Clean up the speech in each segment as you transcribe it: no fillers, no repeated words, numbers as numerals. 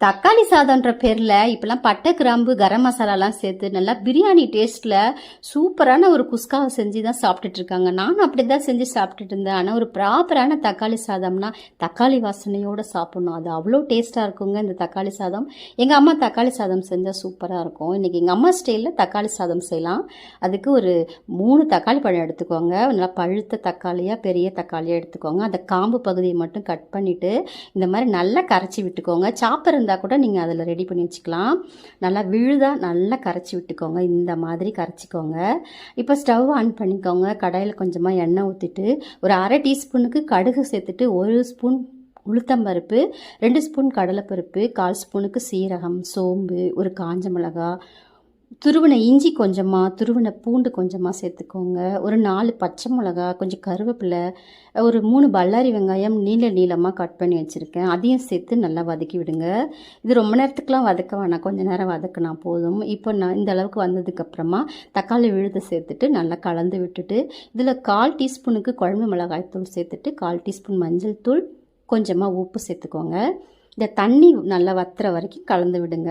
தக்காளி சாதம்ன்ற பேரில் இப்போலாம் பட்டை கிராம்பு கரம் மசாலாலாம் சேர்த்து நல்லா பிரியாணி டேஸ்ட்டில் சூப்பரான ஒரு குஸ்காவை செஞ்சு தான் சாப்பிட்டுட்டு இருக்காங்க. நானும் அப்படி தான் செஞ்சு சாப்பிட்டுட்டு இருந்தேன். ஆனால் ஒரு ப்ராப்பரான தக்காளி சாதம்னா தக்காளி வாசனையோடு சாப்பிட்ணும். அது அவ்வளோ டேஸ்ட்டாக இருக்குங்க இந்த தக்காளி சாதம். எங்கள் அம்மா தக்காளி சாதம் செஞ்சால் சூப்பராக இருக்கும். இன்றைக்கி எங்கள் அம்மா ஸ்டைலில் தக்காளி சாதம் செய்யலாம். அதுக்கு ஒரு 3 தக்காளி பழம் எடுத்துக்கோங்க. நல்லா பழுத்த தக்காளியாக பெரிய தக்காளியாக எடுத்துக்கோங்க. அந்த காம்பு பகுதியை மட்டும் கட் பண்ணிவிட்டு இந்த மாதிரி நல்லா கரைச்சி விட்டுக்கோங்க. சாப்பர் இருந்தால் கூட நீங்கள் அதில் ரெடி பண்ணி வச்சுக்கலாம். நல்லா விழுதாக நல்லா கரைச்சி விட்டுக்கோங்க. இந்த மாதிரி கரைச்சிக்கோங்க. இப்போ ஸ்டவ் ஆன் பண்ணிக்கோங்க. கடாயில் கொஞ்சமாக எண்ணெய் ஊற்றிட்டு ஒரு 1/2 டீஸ்பூனுக்கு கடுகு சேர்த்துட்டு 1 ஸ்பூன் உளுத்தம்பருப்பு, 2 ஸ்பூன் கடலைப்பருப்பு, 1/4 ஸ்பூனுக்கு சீரகம், சோம்பு, ஒரு காஞ்ச மிளகா, துருவின இஞ்சி கொஞ்சமாக, துருவின பூண்டு கொஞ்சமாக சேர்த்துக்கோங்க. ஒரு 4 பச்சை மிளகா, கொஞ்சம் கருவேப்பிலை, ஒரு 3 பல்லாரி வெங்காயம் நீளமாக கட் பண்ணி வச்சுருக்கேன். அதையும் சேர்த்து நல்லா வதக்கி விடுங்க. இது ரொம்ப நேரத்துக்குலாம் வதக்க வேணாம், கொஞ்சம் நேரம் வதக்கினா போதும். இப்போ நான் இந்த அளவுக்கு வந்ததுக்கப்புறமா தக்காளி விழுதை சேர்த்துட்டு நல்லா கலந்து விட்டுட்டு இதில் 1/4 டீஸ்பூனுக்கு குழம்பு மிளகாய் தூள் சேர்த்துட்டு 1/4 டீஸ்பூன் மஞ்சள் தூள், கொஞ்சமாக உப்பு சேர்த்துக்கோங்க. இந்த தண்ணி நல்லா வத்துற வரைக்கும் கலந்து விடுங்க.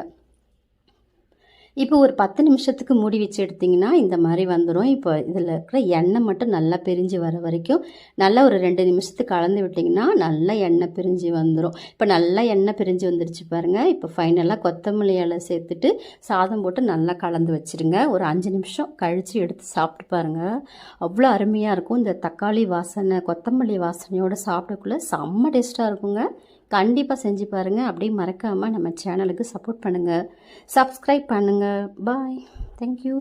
இப்போ ஒரு 10 நிமிஷத்துக்கு மூடி வச்சு எடுத்திங்கன்னா இந்த மாதிரி வந்துடும். இப்போ இதில் இருக்கிற எண்ணெய் மட்டும் நல்லா பிரிஞ்சு வர வரைக்கும் நல்லா ஒரு 2 நிமிஷத்துக்கு கலந்து விட்டிங்கன்னா நல்லா எண்ணெய் பிரிஞ்சு வந்துடும். இப்போ நல்லா எண்ணெய் பிரிஞ்சு வந்துருச்சு பாருங்கள். இப்போ ஃபைனலாக கொத்தமல்லி இலை சேர்த்துட்டு சாதம் போட்டு நல்லா கலந்து வச்சுருங்க. ஒரு 5 நிமிஷம் கழித்து எடுத்து சாப்பிட்டு பாருங்கள். அவ்வளோ அருமையாக இருக்கும். இந்த தக்காளி வாசனை கொத்தமல்லி வாசனையோடு சாப்பிடக்குள்ளே செம்ம டேஸ்ட்டாக இருக்குங்க. கண்டிப்பாக செஞ்சு பாருங்கள். அப்படியே மறக்காமல் நம்ம சேனலுக்கு சப்போர்ட் பண்ணுங்கள், சப்ஸ்கிரைப் பண்ணுங்கள். பாய், தேங்க்யூ.